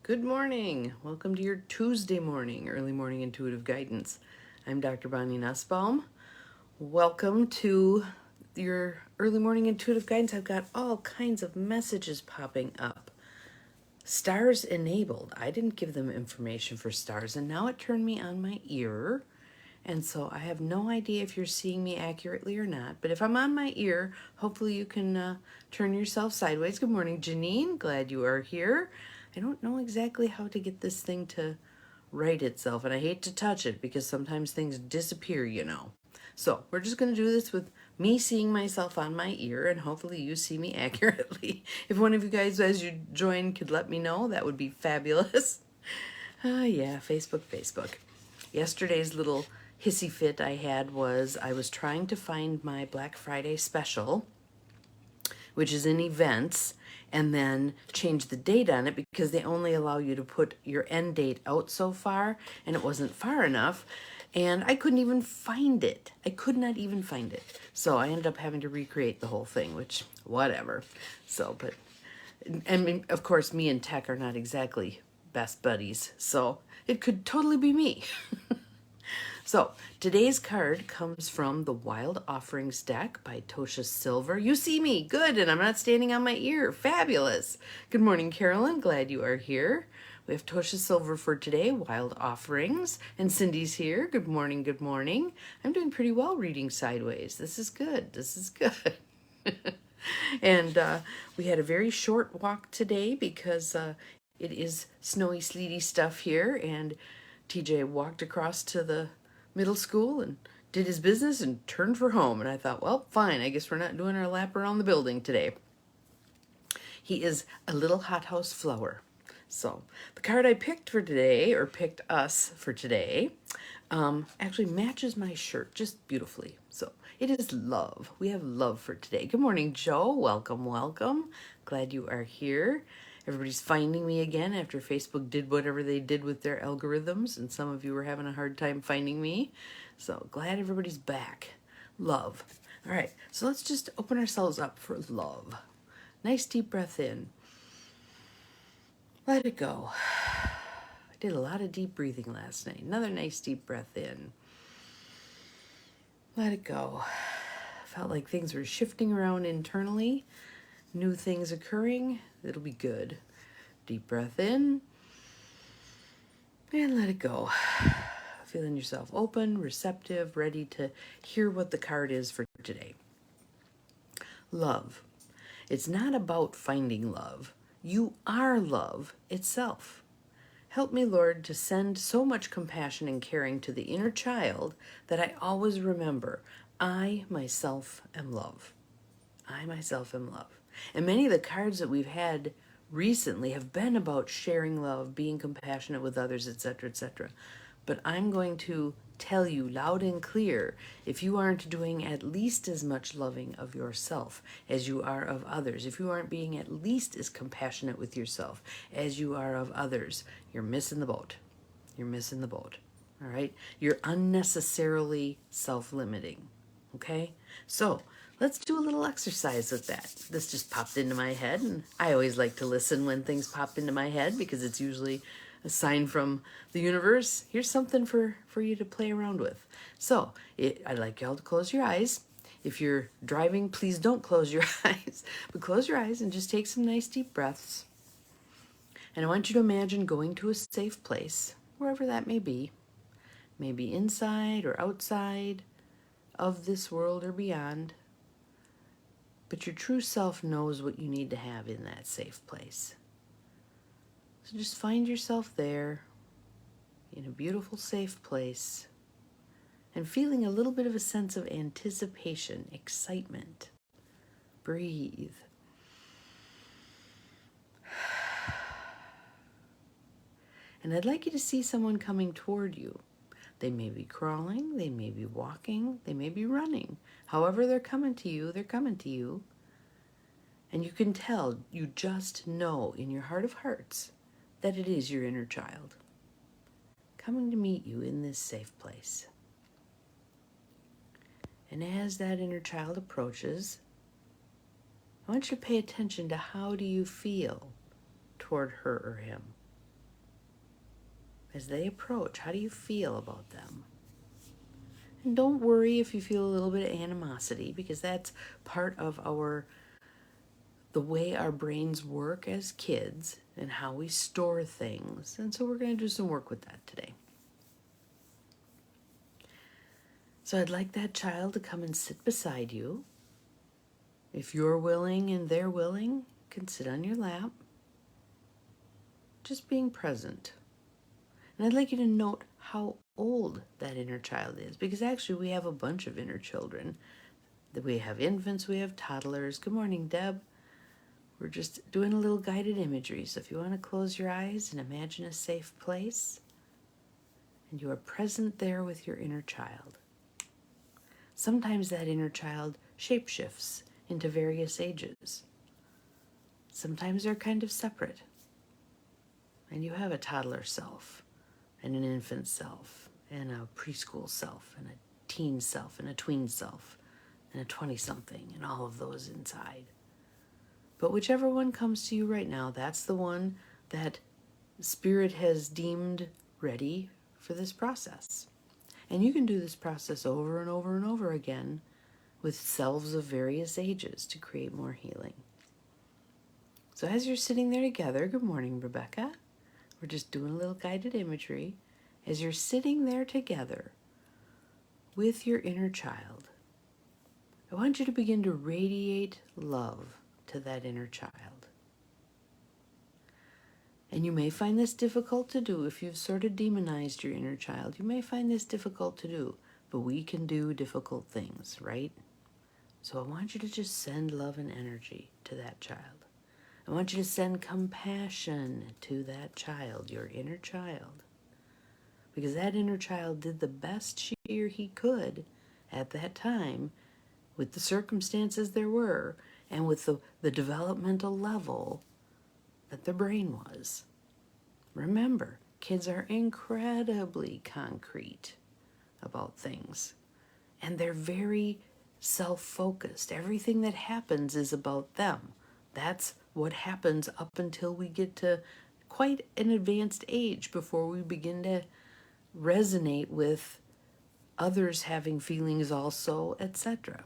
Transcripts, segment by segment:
Good morning. Welcome to your Tuesday morning, early morning intuitive guidance. I'm Dr. Bonnie Nussbaum. Welcome to your early morning intuitive guidance. I've got all kinds of messages popping up. Stars enabled. I didn't give them information for stars, and now it turned me on my ear. And so I have no idea if you're seeing me accurately or not. But if I'm on my ear, hopefully you can turn yourself sideways. Good morning, Janine. Glad you are here. I don't know exactly how to get this thing to right itself, and I hate to touch it because sometimes things disappear, you know. So we're just going to do this with me seeing myself on my ear, and hopefully you see me accurately. If one of you guys, as you join, could let me know, that would be fabulous. Yeah, Facebook. Yesterday's little hissy fit I had was I was trying to find my Black Friday special, which is in events, and then change the date on it because they only allow you to put your end date out so far, and it wasn't far enough. And I couldn't even find it. I could not even find it. So I ended up having to recreate the whole thing, which, whatever. So, but, I mean, of course, me and tech are not exactly best buddies. So it could totally be me. So today's card comes from the Wild Offerings deck by Tosha Silver. You see me, good, and I'm not standing on my ear. Fabulous. Good morning, Carolyn. Glad you are here. We have Tosha Silver for today, Wild Offerings, and Cindy's here. Good morning, good morning. I'm doing pretty well reading sideways. This is good. This is good. And we had a very short walk today because it is snowy, sleety stuff here, and TJ walked across to the middle school and did his business and turned for home. And I thought, well, fine, I guess we're not doing our lap around the building today. He is a little hothouse flower. So the card I picked for today, or picked us for today, actually matches my shirt just beautifully. So it is love. We have love for today. Good morning, Joe. Welcome, welcome. Glad you are here. Everybody's finding me again after Facebook did whatever they did with their algorithms, and some of you were having a hard time finding me. So glad everybody's back. Love. All right, so let's just open ourselves up for love. Nice deep breath in. Let it go. I did a lot of deep breathing last night. Another nice deep breath in. Let it go. Felt like things were shifting around internally. New things occurring. It'll be good. Deep breath in. And let it go. Feeling yourself open, receptive, ready to hear what the card is for today. Love. It's not about finding love. You are love itself. Help me, Lord, to send so much compassion and caring to the inner child that I always remember, I myself am love. I myself am love. And many of the cards that we've had recently have been about sharing love, being compassionate with others, etc., etc. But I'm going to tell you loud and clear, if you aren't doing at least as much loving of yourself as you are of others, if you aren't being at least as compassionate with yourself as you are of others, you're missing the boat. You're missing the boat. All right? You're unnecessarily self-limiting. Okay? So let's do a little exercise with that. This just popped into my head, and I always like to listen when things pop into my head because it's usually a sign from the universe. Here's something for you to play around with. So I'd like y'all to close your eyes. If you're driving, please don't close your eyes, but close your eyes and just take some nice deep breaths. And I want you to imagine going to a safe place, wherever that may be, maybe inside or outside of this world or beyond. But your true self knows what you need to have in that safe place. So just find yourself there in a beautiful, safe place and feeling a little bit of a sense of anticipation, excitement. Breathe. And I'd like you to see someone coming toward you. They may be crawling, they may be walking, they may be running. However they're coming to you, they're coming to you. And you can tell, you just know in your heart of hearts that it is your inner child coming to meet you in this safe place. And as that inner child approaches, I want you to pay attention to how do you feel toward her or him. as they approach, how do you feel about them? And don't worry if you feel a little bit of animosity, because that's part of the way our brains work as kids and how we store things. And so we're going to do some work with that today. So I'd like that child to come and sit beside you. If you're willing and they're willing, you can sit on your lap. Just being present. And I'd like you to note how old that inner child is, because actually we have a bunch of inner children. We have infants, we have toddlers. Good morning, Deb. We're just doing a little guided imagery. So if you want to close your eyes and imagine a safe place, and you are present there with your inner child. Sometimes that inner child shapeshifts into various ages. Sometimes they're kind of separate. And you have a toddler self, and an infant self, and a preschool self, and a teen self, and a tween self, and a 20-something, and all of those inside. But whichever one comes to you right now, that's the one that Spirit has deemed ready for this process. And you can do this process over and over and over again with selves of various ages to create more healing. So as you're sitting there together, good morning, Rebecca. We're just doing a little guided imagery. As you're sitting there together with your inner child, I want you to begin to radiate love to that inner child. And you may find this difficult to do if you've sort of demonized your inner child. You may find this difficult to do, but we can do difficult things, right? So I want you to just send love and energy to that child. I want you to send compassion to that child, your inner child. Because that inner child did the best she or he could at that time with the circumstances there were and with the developmental level that the brain was. Remember, kids are incredibly concrete about things, and they're very self-focused. Everything that happens is about them. That's what happens up until we get to quite an advanced age before we begin to resonate with others having feelings also, etc.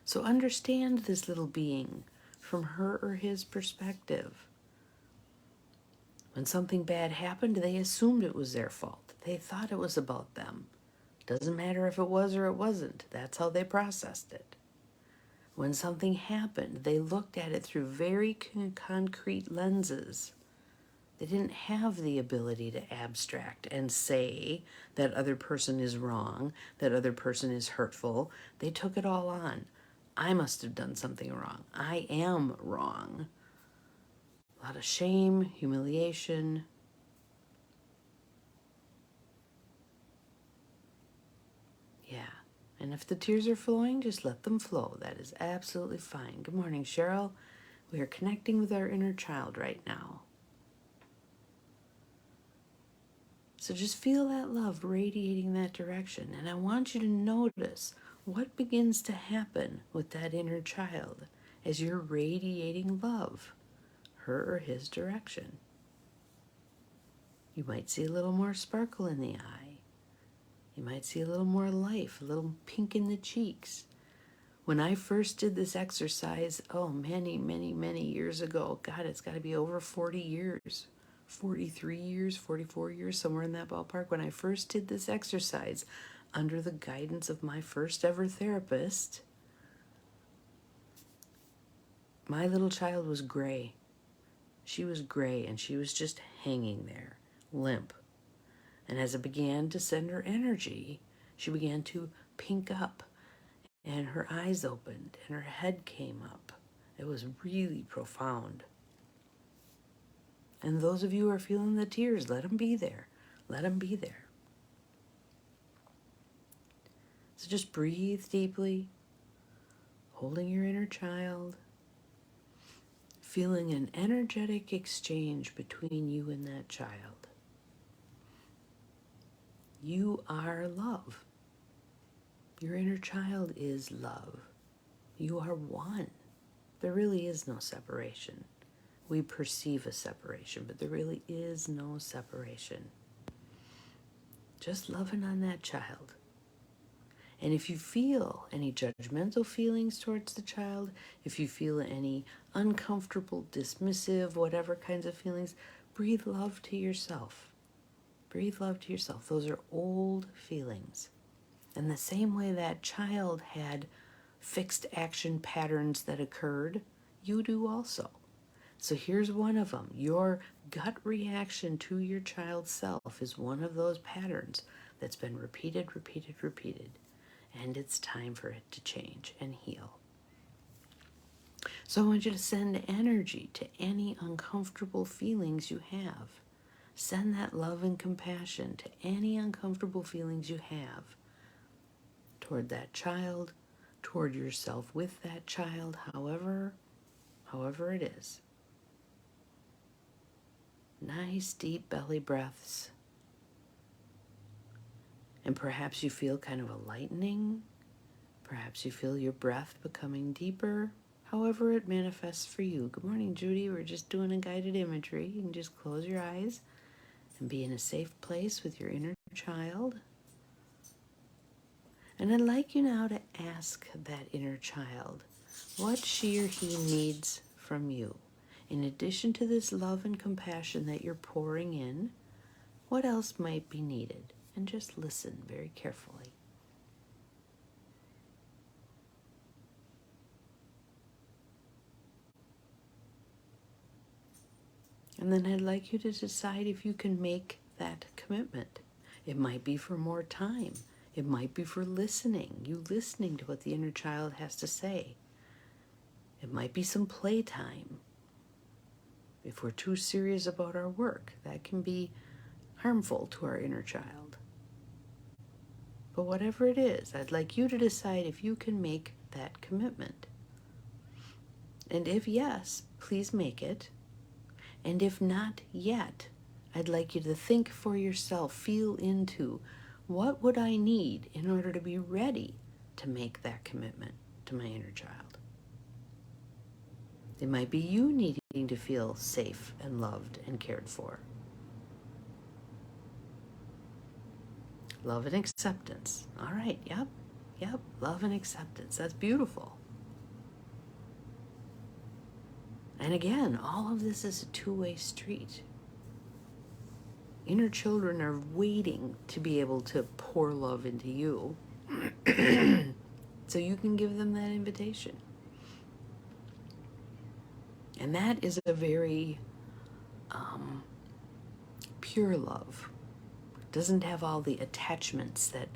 So understand this little being from her or his perspective. When something bad happened, they assumed it was their fault. They thought it was about them. Doesn't matter if it was or it wasn't. That's how they processed it. When something happened, they looked at it through very concrete lenses. They didn't have the ability to abstract and say that other person is wrong, that other person is hurtful. They took it all on. I must have done something wrong. I am wrong. A lot of shame, humiliation. Yeah. And if the tears are flowing, just let them flow. That is absolutely fine. Good morning, Cheryl. We are connecting with our inner child right now. So just feel that love radiating that direction. And I want you to notice what begins to happen with that inner child as you're radiating love, her or his direction. You might see a little more sparkle in the eye. You might see a little more life, a little pink in the cheeks. When I first did this exercise, many years ago, God, it's got to be over 40 years, 43 years, 44 years, somewhere in that ballpark. When I first did this exercise under the guidance of my first ever therapist, my little child was gray. She was gray and she was just hanging there, limp. And as I began to send her energy, she began to pink up. And her eyes opened and her head came up. It was really profound. And those of you who are feeling the tears, let them be there. Let them be there. So just breathe deeply, holding your inner child, feeling an energetic exchange between you and that child. You are love. Your inner child is love. You are one. There really is no separation. we perceive a separation, but there really is no separation. Just loving on that child. And if you feel any judgmental feelings towards the child, if you feel any uncomfortable, dismissive, whatever kinds of feelings, breathe love to yourself. Breathe love to yourself. Those are old feelings. And the same way that child had fixed action patterns that occurred, you do also. So here's one of them. Your gut reaction to your child's self is one of those patterns that's been repeated, repeated, repeated. And it's time for it to change and heal. So I want you to send energy to any uncomfortable feelings you have. Send that love and compassion to any uncomfortable feelings you have toward that child, toward yourself with that child, however it is. Nice deep belly breaths. And perhaps you feel kind of a lightening. Perhaps you feel your breath becoming deeper, however it manifests for you. Good morning, Judy. We're just doing a guided imagery. You can just close your eyes and be in a safe place with your inner child. And I'd like you now to ask that inner child what she or he needs from you. In addition to this love and compassion that you're pouring in, what else might be needed? And just listen very carefully. And then I'd like you to decide if you can make that commitment. It might be for more time. It might be for listening, you listening to what the inner child has to say. It might be some playtime. If we're too serious about our work, that can be harmful to our inner child. But whatever it is, I'd like you to decide if you can make that commitment. And if yes, please make it. And if not yet, I'd like you to think for yourself, feel into what would I need in order to be ready to make that commitment to my inner child. It might be you needing to feel safe and loved and cared for. Love and acceptance. All right, yep, love and acceptance. That's beautiful. And again, all of this is a two-way street. Inner children are waiting to be able to pour love into you so you can give them that invitation. And that is a very pure love. Doesn't have all the attachments that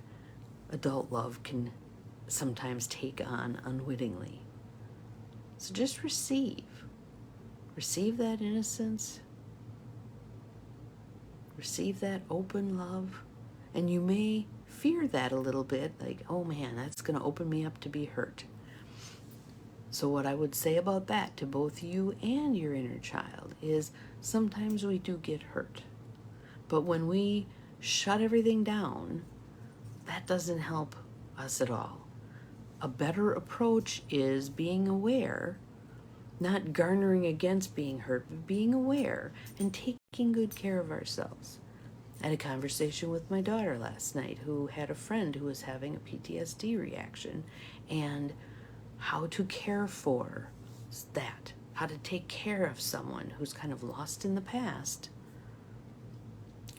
adult love can sometimes take on unwittingly. So just receive. Receive that innocence. Receive that open love. And you may fear that a little bit, like, oh man, that's going to open me up to be hurt. So what I would say about that to both you and your inner child is sometimes we do get hurt. But when we shut everything down, that doesn't help us at all. A better approach is being aware, not garnering against being hurt, but being aware and taking good care of ourselves. I had a conversation with my daughter last night who had a friend who was having a PTSD reaction, and how to care for that, how to take care of someone who's kind of lost in the past.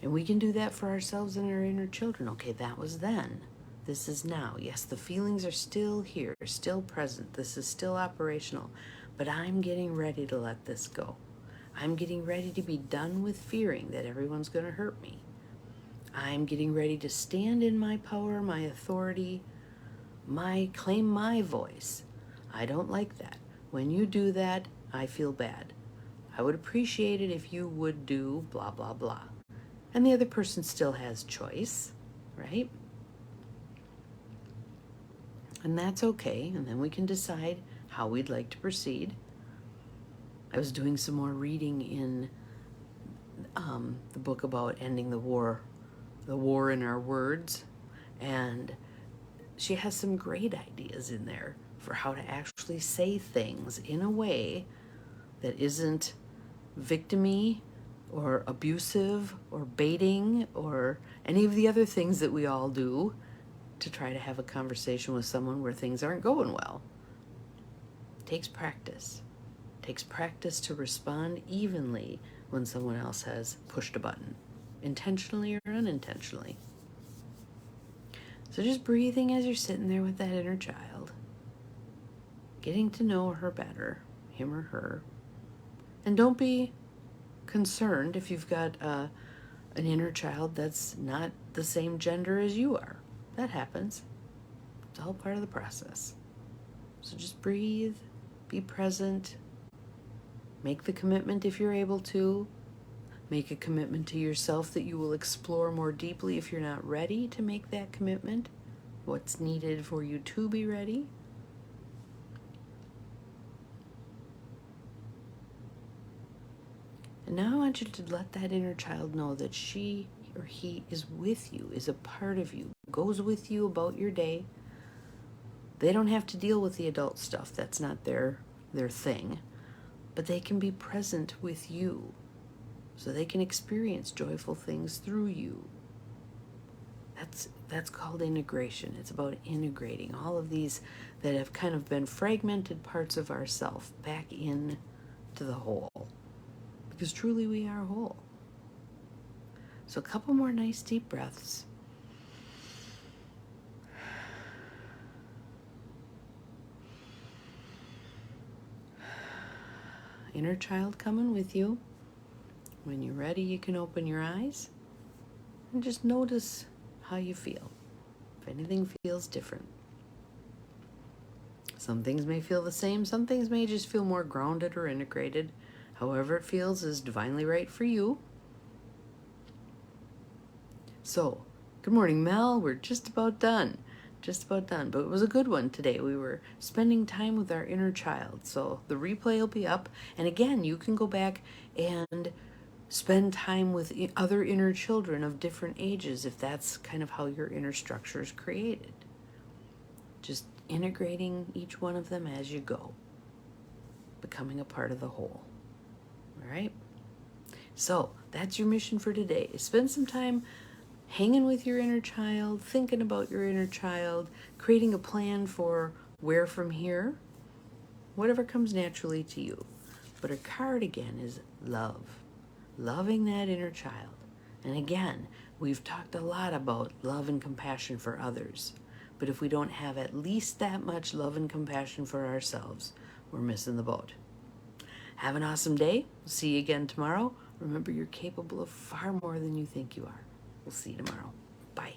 And we can do that for ourselves and our inner children. Okay, that was then. This is now. Yes, the feelings are still here, still present. This is still operational. But I'm getting ready to let this go. I'm getting ready to be done with fearing that everyone's going to hurt me. I'm getting ready to stand in my power, my authority, claim my voice. I don't like that. When you do that, I feel bad. I would appreciate it if you would do blah, blah, blah. And the other person still has choice, right? And that's okay. And then we can decide how we'd like to proceed. I was doing some more reading in the book about ending the war in our words. And she has some great ideas in there for how to actually say things in a way that isn't victim-y or abusive or baiting or any of the other things that we all do to try to have a conversation with someone where things aren't going well. It takes practice. It takes practice to respond evenly when someone else has pushed a button, intentionally or unintentionally. So just breathing as you're sitting there with that inner child, getting to know her better, him or her. And don't be concerned if you've got an inner child that's not the same gender as you are. That happens. It's all part of the process. So just breathe, be present, make the commitment if you're able to. Make a commitment to yourself that you will explore more deeply if you're not ready to make that commitment. What's needed for you to be ready. And now I want you to let that inner child know that she or he is with you, is a part of you, goes with you about your day. They don't have to deal with the adult stuff. That's not their thing. But they can be present with you so they can experience joyful things through you. That's called integration. It's about integrating all of these that have kind of been fragmented parts of ourself back in to the whole. Because truly we are whole. So a couple more nice deep breaths. Inner child coming with you. When you're ready, you can open your eyes and just notice how you feel. If anything feels different. Some things may feel the same. Some things may just feel more grounded or integrated. However it feels is divinely right for you. So, good morning, Mel. We're just about done. But it was a good one today. We were spending time with our inner child. So the replay will be up. And again, you can go back and spend time with other inner children of different ages if that's kind of how your inner structure is created. Just integrating each one of them as you go. Becoming a part of the whole. All right? So that's your mission for today. Spend some time hanging with your inner child, thinking about your inner child, creating a plan for where from here, whatever comes naturally to you. But our card again is love. Loving that inner child. And again, we've talked a lot about love and compassion for others. But if we don't have at least that much love and compassion for ourselves, we're missing the boat. Have an awesome day. We'll see you again tomorrow. Remember, you're capable of far more than you think you are. We'll see you tomorrow. Bye.